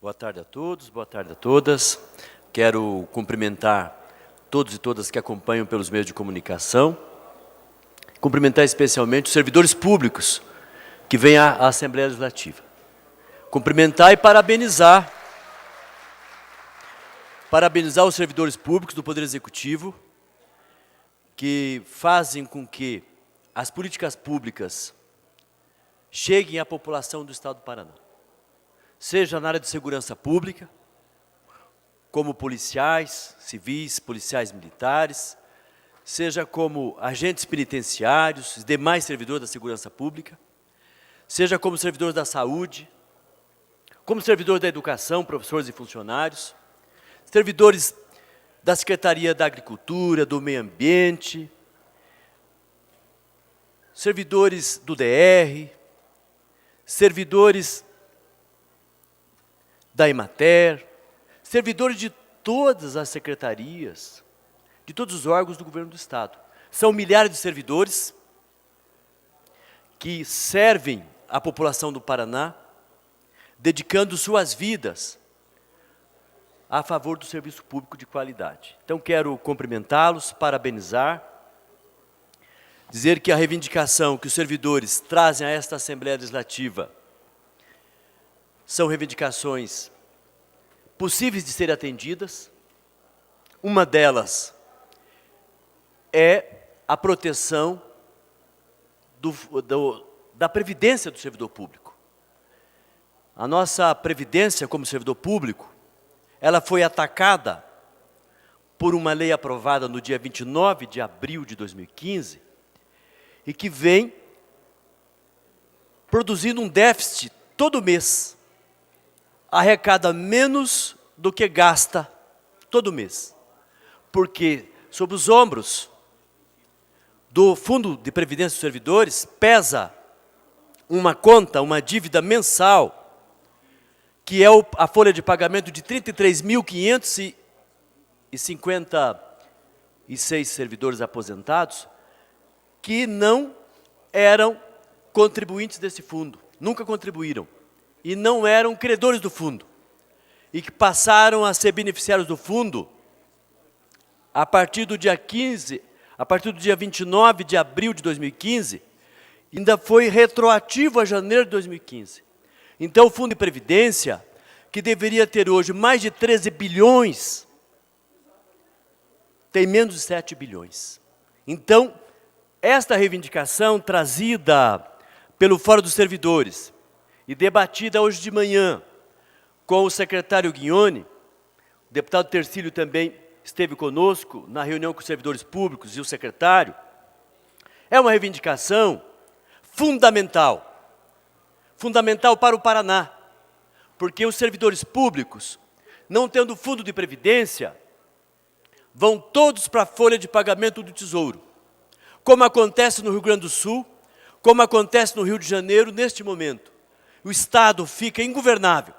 Boa tarde a todos, boa tarde a todas. Quero cumprimentar todos e todas que acompanham pelos meios de comunicação. Cumprimentar especialmente os servidores públicos que vêm à Assembleia Legislativa. Cumprimentar e parabenizar os servidores públicos do Poder Executivo que fazem com que as políticas públicas cheguem à população do Estado do Paraná. Seja na área de segurança pública, como policiais civis, policiais militares, seja como agentes penitenciários, os demais servidores da segurança pública, seja como servidores da saúde, como servidores da educação, professores e funcionários, servidores da Secretaria da Agricultura, do Meio Ambiente, servidores do DR, servidores da Emater, servidores de todas as secretarias, de todos os órgãos do governo do Estado. São milhares de servidores que servem a população do Paraná, dedicando suas vidas a favor do serviço público de qualidade. Então, quero cumprimentá-los, parabenizar, dizer que a reivindicação que os servidores trazem a esta Assembleia Legislativa são reivindicações possíveis de serem atendidas. Uma delas é a proteção da previdência do servidor público. A nossa previdência como servidor público, ela foi atacada por uma lei aprovada no dia 29 de abril de 2015 e que vem produzindo um déficit todo mês. Arrecada menos do que gasta todo mês. Porque sobre os ombros do Fundo de Previdência dos Servidores pesa uma conta, uma dívida mensal, que é a folha de pagamento de 33.556 servidores aposentados, que não eram contribuintes desse fundo, nunca contribuíram, e não eram credores do fundo, e que passaram a ser beneficiários do fundo a partir do dia 29 de abril de 2015, ainda foi retroativo a janeiro de 2015. Então, o Fundo de Previdência, que deveria ter hoje mais de 13 bilhões, tem menos de 7 bilhões. Então, esta reivindicação trazida pelo Fórum dos Servidores e debatida hoje de manhã com o secretário Guignoni, o deputado Tercílio também esteve conosco na reunião com os servidores públicos e o secretário, é uma reivindicação fundamental para o Paraná, porque os servidores públicos, não tendo fundo de previdência, vão todos para a folha de pagamento do Tesouro, como acontece no Rio Grande do Sul, como acontece no Rio de Janeiro neste momento. O Estado fica ingovernável,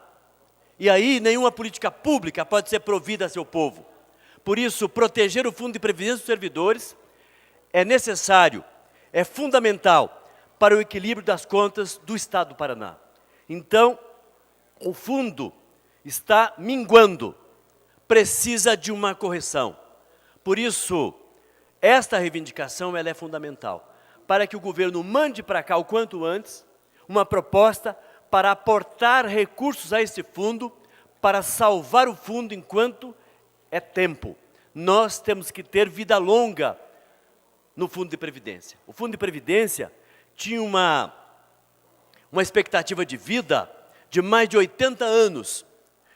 e aí nenhuma política pública pode ser provida a seu povo. Por isso, proteger o Fundo de Previdência dos Servidores é necessário, é fundamental para o equilíbrio das contas do Estado do Paraná. Então, o fundo está minguando, precisa de uma correção. Por isso, esta reivindicação ela é fundamental, para que o governo mande para cá o quanto antes uma proposta para aportar recursos a esse fundo, para salvar o fundo enquanto é tempo. Nós temos que ter vida longa no Fundo de Previdência. O Fundo de Previdência tinha uma expectativa de vida de mais de 80 anos.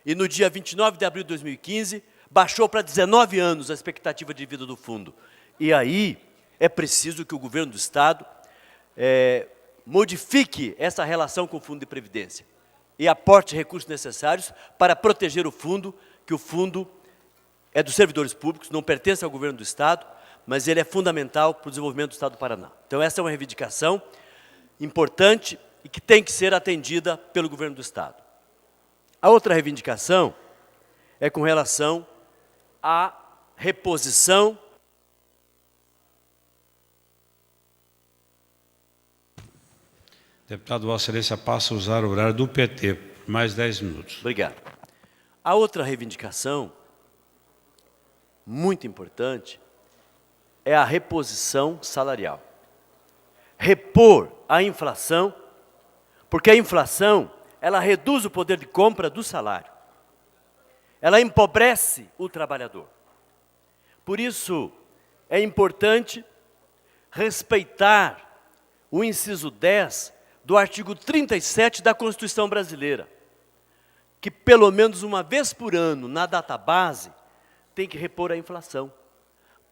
E no dia 29 de abril de 2015, baixou para 19 anos a expectativa de vida do fundo. E aí é preciso que o governo do Estado modifique essa relação com o Fundo de Previdência e aporte recursos necessários para proteger o fundo, que o fundo é dos servidores públicos, não pertence ao governo do Estado, mas ele é fundamental para o desenvolvimento do Estado do Paraná. Então, essa é uma reivindicação importante e que tem que ser atendida pelo governo do Estado. A outra reivindicação é com relação à reposição. Deputado, Vossa Excelência passa a usar o horário do PT, por mais 10 minutos. Obrigado. A outra reivindicação, muito importante, é a reposição salarial. Repor a inflação, porque a inflação, ela reduz o poder de compra do salário. Ela empobrece o trabalhador. Por isso, é importante respeitar o inciso 10 do artigo 37 da Constituição Brasileira, que pelo menos uma vez por ano, na database, tem que repor a inflação,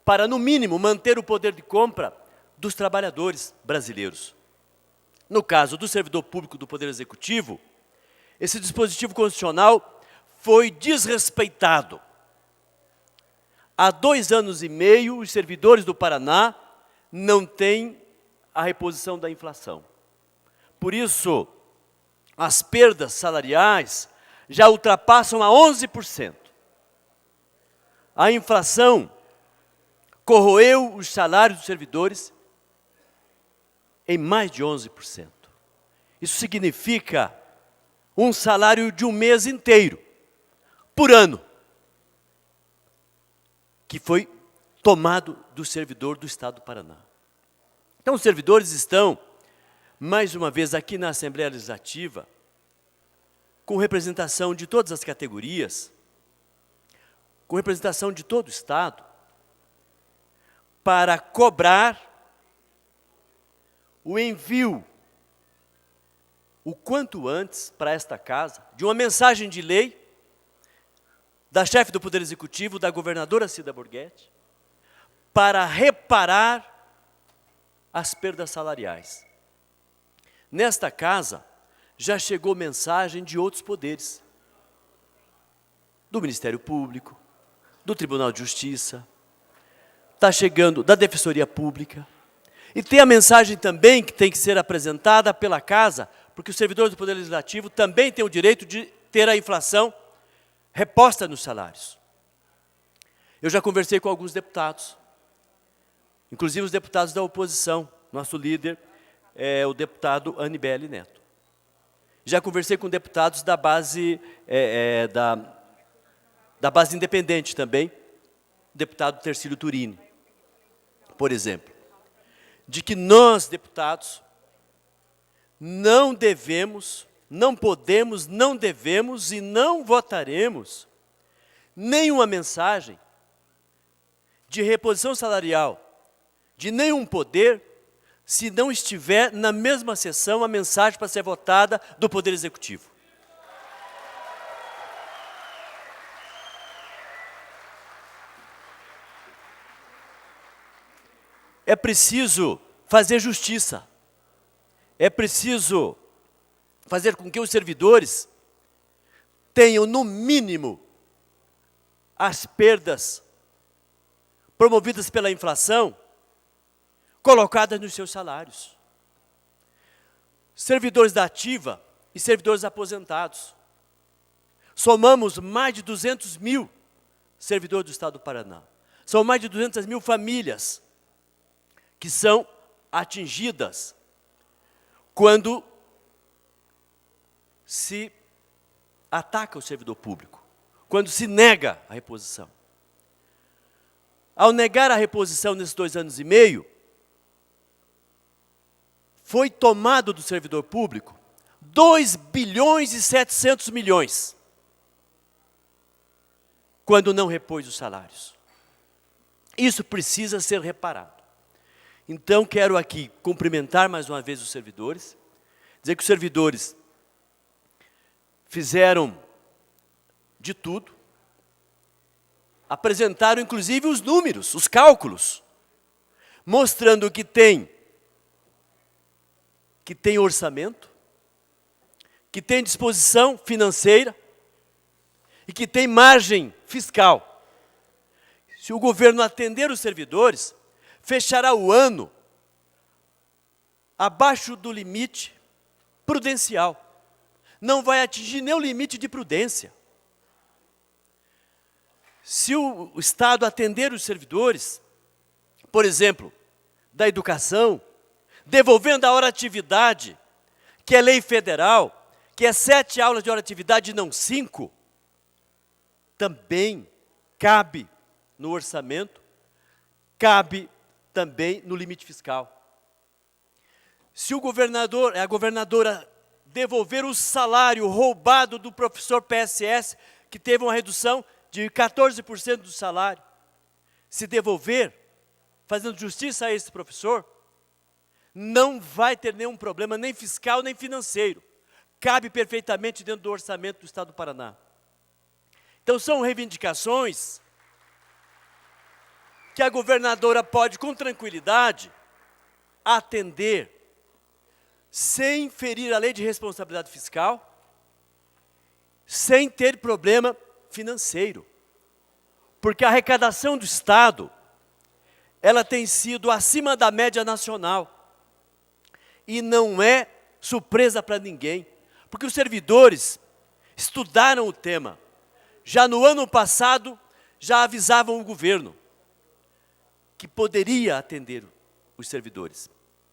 para, no mínimo, manter o poder de compra dos trabalhadores brasileiros. No caso do servidor público do Poder Executivo, esse dispositivo constitucional foi desrespeitado. Há 2 anos e meio, os servidores do Paraná não têm a reposição da inflação. Por isso, as perdas salariais já ultrapassam a 11%. A inflação corroeu os salários dos servidores em mais de 11%. Isso significa um salário de um mês inteiro, por ano, que foi tomado do servidor do Estado do Paraná. Então, os servidores estão, mais uma vez, aqui na Assembleia Legislativa, com representação de todas as categorias, com representação de todo o Estado, para cobrar o envio, o quanto antes, para esta casa, de uma mensagem de lei da chefe do Poder Executivo, da governadora Cida Borghetti, para reparar as perdas salariais. Nesta casa, já chegou mensagem de outros poderes, do Ministério Público, do Tribunal de Justiça, está chegando da Defensoria Pública, e tem a mensagem também que tem que ser apresentada pela casa, porque os servidores do Poder Legislativo também têm o direito de ter a inflação reposta nos salários. Eu já conversei com alguns deputados, inclusive os deputados da oposição. Nosso líder é o deputado Anibele Neto. Já conversei com deputados da base, da base independente também, o deputado Tercílio Turini, por exemplo, de que nós, deputados, não devemos, não podemos, não devemos e não votaremos nenhuma mensagem de reposição salarial de nenhum poder se não estiver na mesma sessão a mensagem para ser votada do Poder Executivo. É preciso fazer justiça. É preciso fazer com que os servidores tenham, no mínimo, as perdas promovidas pela inflação colocadas nos seus salários. Servidores da ativa e servidores aposentados. Somamos mais de 200 mil servidores do Estado do Paraná. São mais de 200 mil famílias que são atingidas quando se ataca o servidor público, quando se nega a reposição. Ao negar a reposição nesses 2 anos e meio, foi tomado do servidor público 2 bilhões e 700 milhões, quando não repôs os salários. Isso precisa ser reparado. Então, quero aqui cumprimentar mais uma vez os servidores, dizer que os servidores fizeram de tudo, apresentaram inclusive os números, os cálculos, mostrando que tem orçamento, que tem disposição financeira e que tem margem fiscal. Se o governo atender os servidores, fechará o ano abaixo do limite prudencial. Não vai atingir nem o limite de prudência. Se o Estado atender os servidores, por exemplo, da educação, devolvendo a hora-atividade, que é lei federal, que é 7 aulas de hora-atividade e não 5, também cabe no orçamento, cabe também no limite fiscal. Se o governador, a governadora devolver o salário roubado do professor PSS, que teve uma redução de 14% do salário, se devolver, fazendo justiça a esse professor, não vai ter nenhum problema, nem fiscal, nem financeiro. Cabe perfeitamente dentro do orçamento do Estado do Paraná. Então, são reivindicações que a governadora pode, com tranquilidade, atender, sem ferir a lei de responsabilidade fiscal, sem ter problema financeiro. Porque a arrecadação do Estado, ela tem sido acima da média nacional. E não é surpresa para ninguém, porque os servidores estudaram o tema. Já no ano passado, já avisavam o governo que poderia atender os servidores.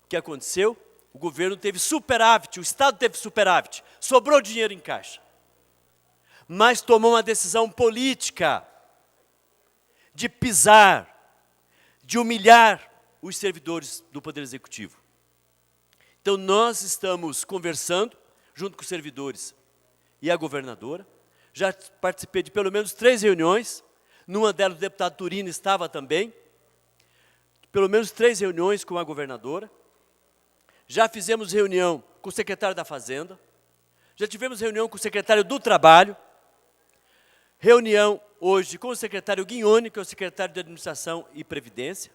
O que aconteceu? O governo teve superávit, o Estado teve superávit, sobrou dinheiro em caixa. Mas tomou uma decisão política de pisar, de humilhar os servidores do Poder Executivo. Então, nós estamos conversando, junto com os servidores e a governadora. Já participei de pelo menos 3 reuniões, numa delas o deputado Turino estava também. Pelo menos 3 reuniões com a governadora. Já fizemos reunião com o secretário da Fazenda. Já tivemos reunião com o secretário do Trabalho. Reunião hoje com o secretário Guinhoni, que é o secretário de Administração e Previdência.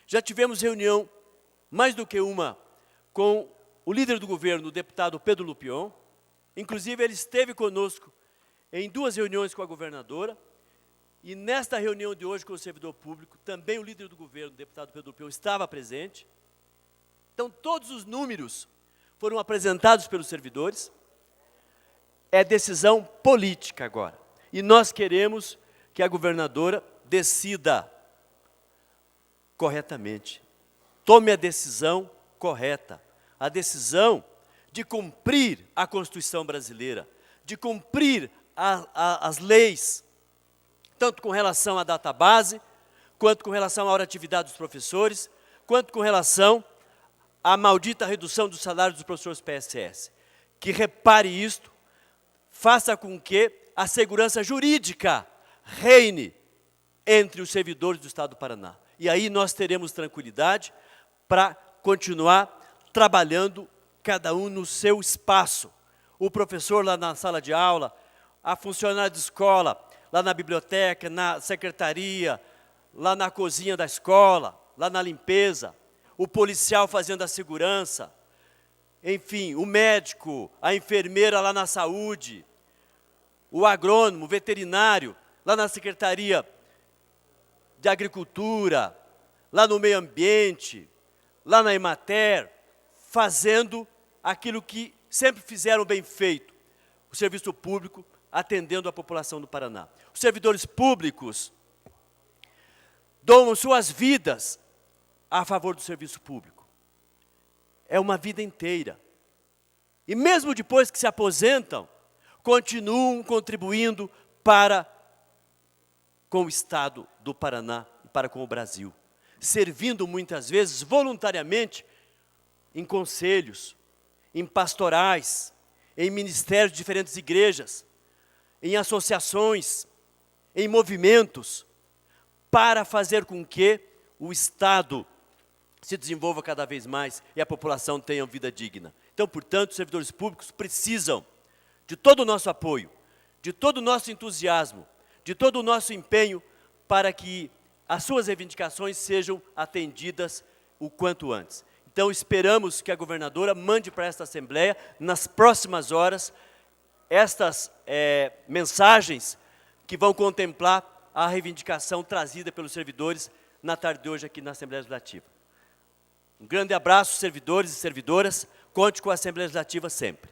Já tivemos reunião, mais do que uma, com o líder do governo, o deputado Pedro Lupion. Inclusive, ele esteve conosco em 2 reuniões com a governadora. E nesta reunião de hoje com o servidor público, também o líder do governo, o deputado Pedro Lupion, estava presente. Então, todos os números foram apresentados pelos servidores. É decisão política agora. E nós queremos que a governadora decida corretamente. Tome a decisão correta. A decisão de cumprir a Constituição brasileira, de cumprir as leis, tanto com relação à database, quanto com relação à hora de atividade dos professores, quanto com relação à maldita redução do salário dos professores PSS. Que repare isto, faça com que a segurança jurídica reine entre os servidores do Estado do Paraná. E aí nós teremos tranquilidade para continuar trabalhando cada um no seu espaço. O professor lá na sala de aula, a funcionária de escola, lá na biblioteca, na secretaria, lá na cozinha da escola, lá na limpeza, o policial fazendo a segurança, enfim, o médico, a enfermeira lá na saúde, o agrônomo, o veterinário, lá na Secretaria de Agricultura, lá no meio ambiente, lá na Emater, fazendo aquilo que sempre fizeram bem feito, o serviço público, atendendo a população do Paraná. Os servidores públicos doam suas vidas a favor do serviço público. É uma vida inteira. E mesmo depois que se aposentam, continuam contribuindo com o Estado do Paraná e para com o Brasil, servindo muitas vezes voluntariamente em conselhos, em pastorais, em ministérios de diferentes igrejas, em associações, em movimentos, para fazer com que o Estado se desenvolva cada vez mais e a população tenha uma vida digna. Então, portanto, os servidores públicos precisam de todo o nosso apoio, de todo o nosso entusiasmo, de todo o nosso empenho para que as suas reivindicações sejam atendidas o quanto antes. Então, esperamos que a governadora mande para esta Assembleia, nas próximas horas, estas mensagens que vão contemplar a reivindicação trazida pelos servidores na tarde de hoje aqui na Assembleia Legislativa. Um grande abraço, servidores e servidoras. Conte com a Assembleia Legislativa sempre.